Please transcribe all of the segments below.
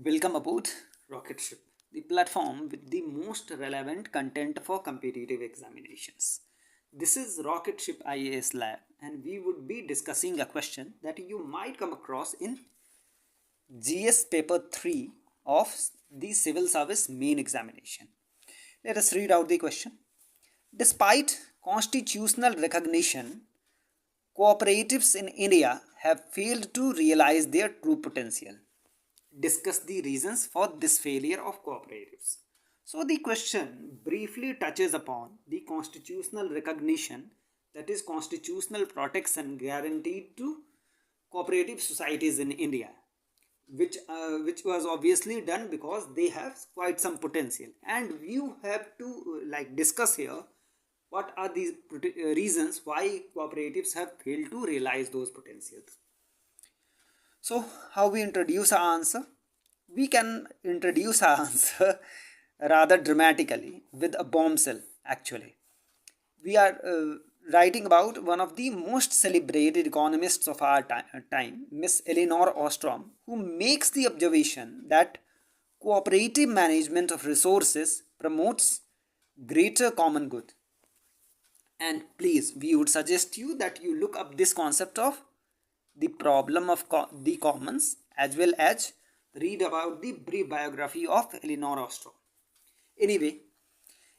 Welcome aboard Rocket Ship, the platform with the most relevant content for competitive examinations. This is Rocket Ship IAS Lab, and we would be discussing a question that you might come across in GS paper 3 of the Civil Service main examination. Let us read out the question. Despite constitutional recognition, cooperatives in India have failed to realize their true potential. Discuss the reasons for this failure of cooperatives. So the question briefly touches upon the constitutional recognition, that is constitutional protection guaranteed to cooperative societies in India, which was obviously done because they have quite some potential, and you have to discuss here what are the reasons why cooperatives have failed to realize those potentials. So, how we introduce our answer? We can introduce our answer rather dramatically with a bombshell, actually. We are writing about one of the most celebrated economists of our time, Miss Elinor Ostrom, who makes the observation that cooperative management of resources promotes greater common good. And please, we would suggest you that you look up this concept of the problem of the commons, as well as read about the brief biography of Elinor Ostrom. Anyway,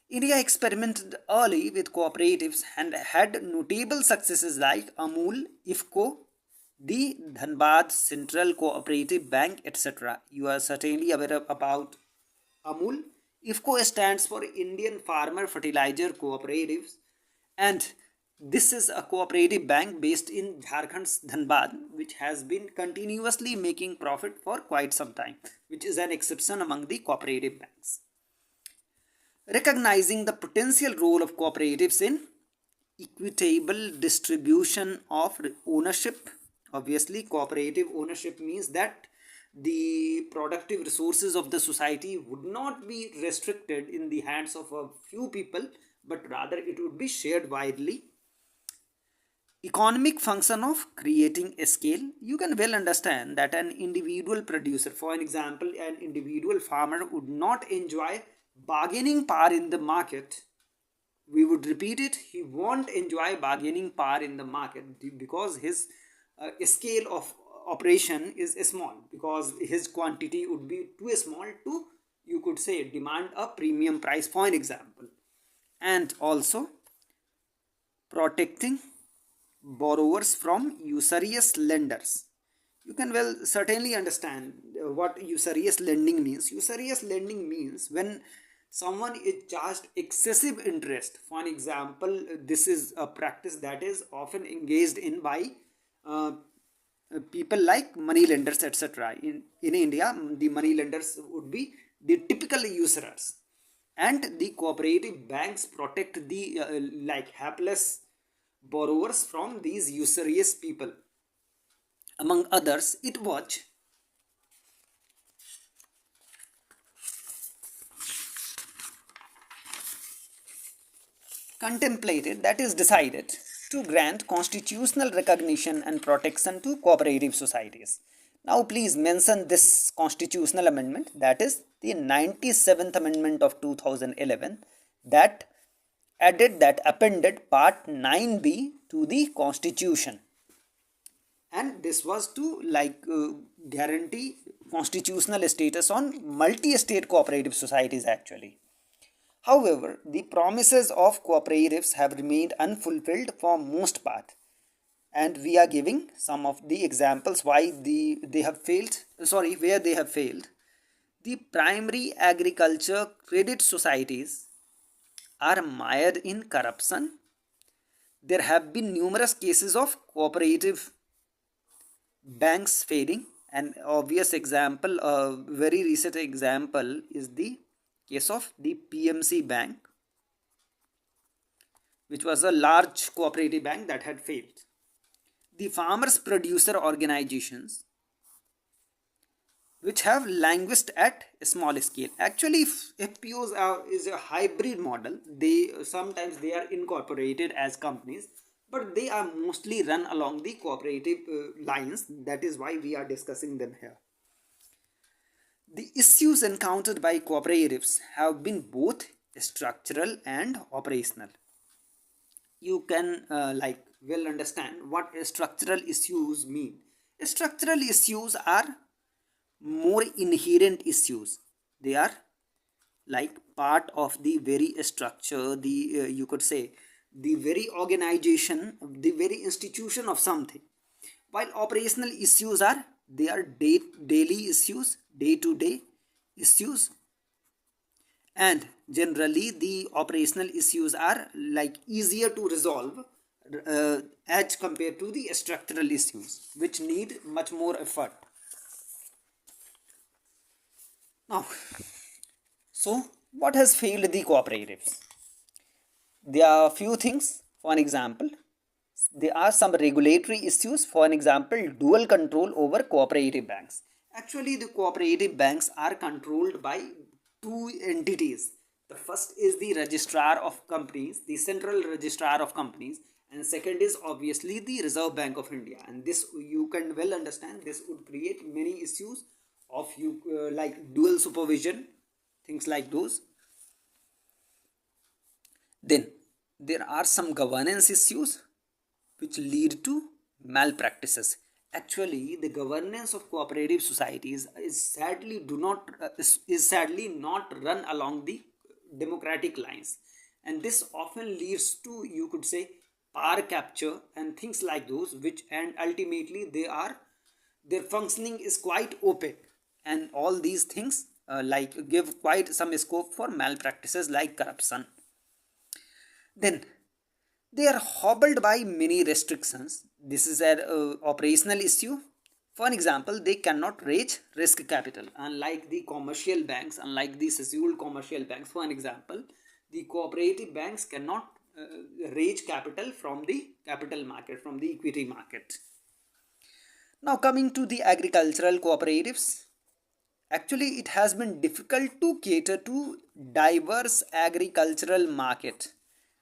India experimented early with cooperatives and had notable successes like Amul, IFCO, the Dhanbad Central Cooperative Bank, etc. You are certainly aware about Amul. IFCO stands for Indian Farmer Fertilizer Cooperatives, and this is a cooperative bank based in Jharkhand's Dhanbad, which has been continuously making profit for quite some time, which is an exception among the cooperative banks. Recognizing the potential role of cooperatives in equitable distribution of ownership. Obviously, cooperative ownership means that the productive resources of the society would not be restricted in the hands of a few people, but rather it would be shared widely. Economic function of creating a scale. You can well understand that an individual producer, for an example, an individual farmer would not enjoy bargaining power in the market. We would repeat it, he won't enjoy bargaining power in the market because his scale of operation is small, because his quantity would be too small to, you could say, demand a premium price, for an example. And also protecting borrowers from usurious lenders. You can well certainly understand what usurious lending means. Usurious lending means when someone is charged excessive interest. For an example, this is a practice that is often engaged in by people like money lenders, etc. In India, the money lenders would be the typical usurers, and the cooperative banks protect the hapless borrowers from these usurious people. Among others, it was contemplated, that is decided, to grant constitutional recognition and protection to cooperative societies. Now please mention this constitutional amendment, that is the 97th amendment of 2011, that appended part 9b to the constitution, and this was to guarantee constitutional status on multi-state cooperative societies actually. However, the promises of cooperatives have remained unfulfilled for most part, and we are giving some of the examples why they have failed, where they have failed. The primary agriculture credit societies are mired in corruption. There have been numerous cases of cooperative banks failing. An obvious example, a very recent example, is the case of the PMC Bank, which was a large cooperative bank that had failed. The farmers producer organizations, which have languished at a small scale. Actually, FPOs is a hybrid model. Sometimes they are incorporated as companies, but they are mostly run along the cooperative lines. That is why we are discussing them here. The issues encountered by cooperatives have been both structural and operational. You can well understand what structural issues mean. Structural issues are more inherent issues. They are like part of the very structure, the you could say the very organization, the very institution of something. While operational issues are, they are daily issues, day to day issues, and generally the operational issues are like easier to resolve as compared to the structural issues which need much more effort. Now, so what has failed the cooperatives? There are a few things. For an example, there are some regulatory issues. For an example, dual control over cooperative banks. Actually, the cooperative banks are controlled by two entities. The first is the registrar of companies, the central registrar of companies, and second is obviously the Reserve Bank of India. And this you can well understand. This would create many issues of like dual supervision, things like those. Then there are some governance issues which lead to malpractices. Actually, the governance of cooperative societies is sadly not run along the democratic lines, and this often leads to, you could say, power capture and things like those, which and ultimately their functioning is quite opaque, and all these things give quite some scope for malpractices like corruption. Then they are hobbled by many restrictions. This is an operational issue. For example, they cannot raise risk capital. Unlike the commercial banks, unlike the scheduled commercial banks, for an example, the cooperative banks cannot raise capital from the capital market, from the equity market. Now, coming to the agricultural cooperatives, actually it has been difficult to cater to diverse agricultural market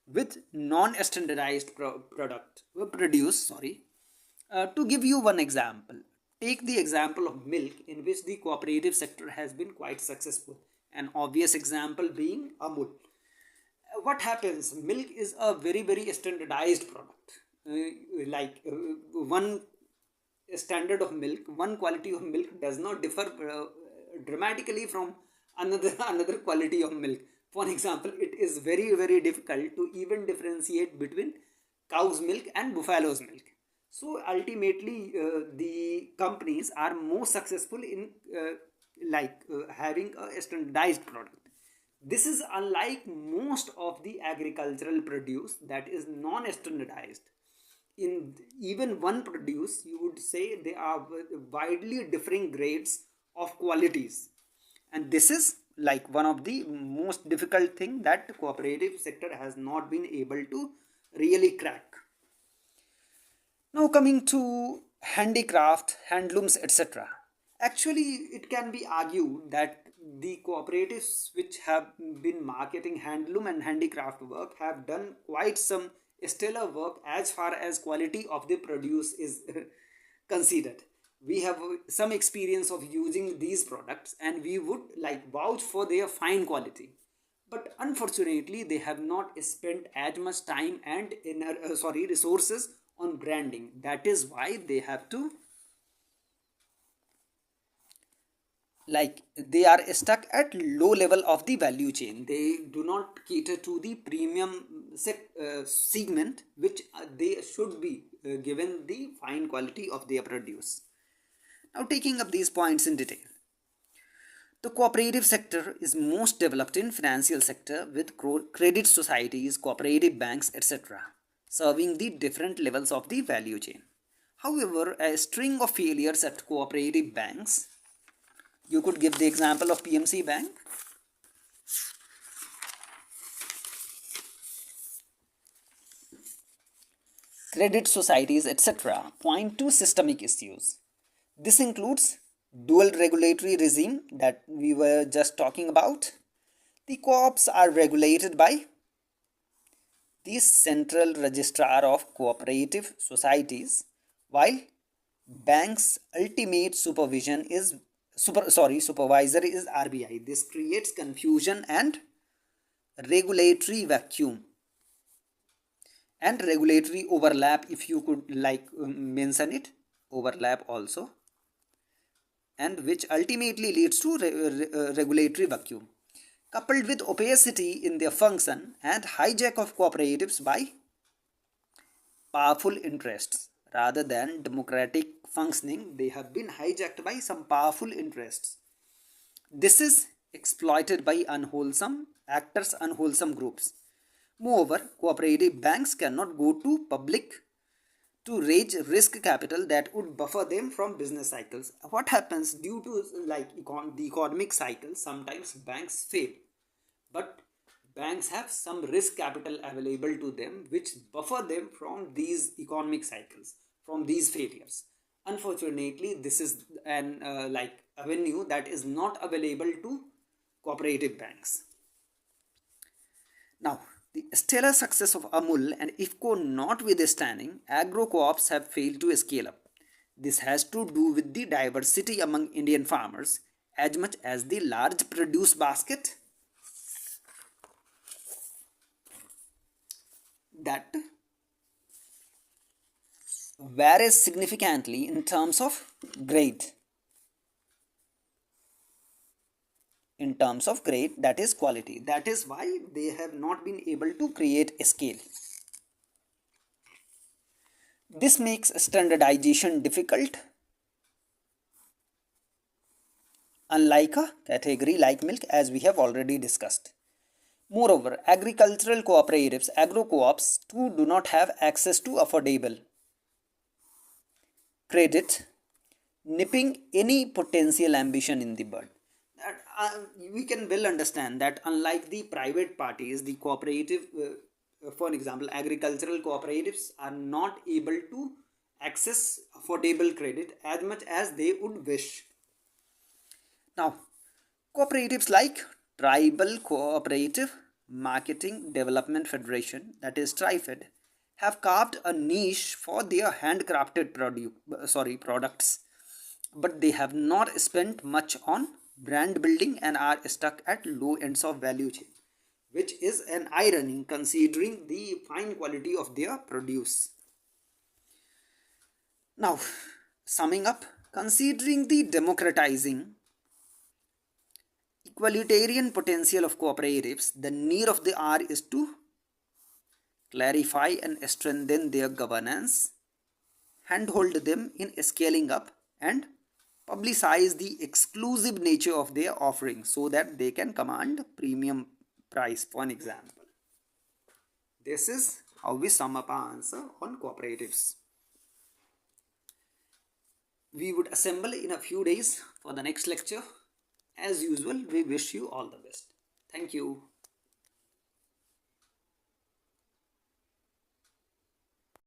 with non-standardized produce. To give you one example, take the example of milk, in which the cooperative sector has been quite successful. An obvious example being Amul. What happens? Milk is a very standardized product. One standard of milk, one quality of milk does not differ dramatically from another quality of milk. For example, it is very difficult to even differentiate between cow's milk and buffalo's milk. So ultimately, the companies are more successful in having a standardized product. This is unlike most of the agricultural produce that is non-standardized. In even one produce, you would say they are widely differing grades of qualities, and this is like one of the most difficult thing that the cooperative sector has not been able to really crack. Now, coming to handicraft, handlooms, etc. Actually, it can be argued that the cooperatives which have been marketing handloom and handicraft work have done quite some stellar work as far as quality of the produce is considered. We have some experience of using these products, and we would like vouch for their fine quality, but unfortunately they have not spent as much time and resources on branding. That is why they have to they are stuck at low level of the value chain. They do not cater to the premium segment, which they should be given the fine quality of their produce. Now, taking up these points in detail, the cooperative sector is most developed in financial sector with credit societies, cooperative banks, etc., serving the different levels of the value chain. However, a string of failures at cooperative banks, you could give the example of PMC Bank. Credit societies, etc., point to systemic issues. This includes dual regulatory regime that we were just talking about. The co-ops are regulated by the Central Registrar of Cooperative Societies, while banks' ultimate supervision is supervisor is RBI. This creates confusion and regulatory vacuum and regulatory overlap, if you could like mention it, overlap also, and which ultimately leads to regulatory vacuum, coupled with opacity in their function and hijack of cooperatives by powerful interests rather than democratic functioning. They have been hijacked by some powerful interests. This is exploited by unwholesome actors, unwholesome groups. Moreover, cooperative banks cannot go to public to raise risk capital that would buffer them from business cycles. What happens due to like the economic cycle? Sometimes banks fail, but banks have some risk capital available to them which buffer them from these economic cycles, from these failures. Unfortunately, this is an like avenue that is not available to cooperative banks. Now, the stellar success of Amul and IFCO notwithstanding, agro co-ops have failed to scale up. This has to do with the diversity among Indian farmers as much as the large produce basket that varies significantly in terms of grade. In terms of grade, that is quality. That is why they have not been able to create a scale. This makes standardization difficult, unlike a category like milk, as we have already discussed. Moreover, agricultural cooperatives, agro co-ops too, do not have access to affordable credit, nipping any potential ambition in the bud. That we can well understand that unlike the private parties, the cooperative, for example, agricultural cooperatives are not able to access affordable credit as much as they would wish. Now, cooperatives like Tribal Cooperative Marketing Development Federation, that is TriFed, have carved a niche for their handcrafted products, but they have not spent much on brand building and are stuck at low ends of value chain, which is an irony considering the fine quality of their produce. Now, summing up, considering the democratizing equalitarian potential of cooperatives, the need of the hour is to clarify and strengthen their governance, handhold them in scaling up, and publicize the exclusive nature of their offering so that they can command premium price, for an example. This is how we sum up our answer on cooperatives. We would assemble in a few days for the next lecture. As usual, we wish you all the best. Thank you.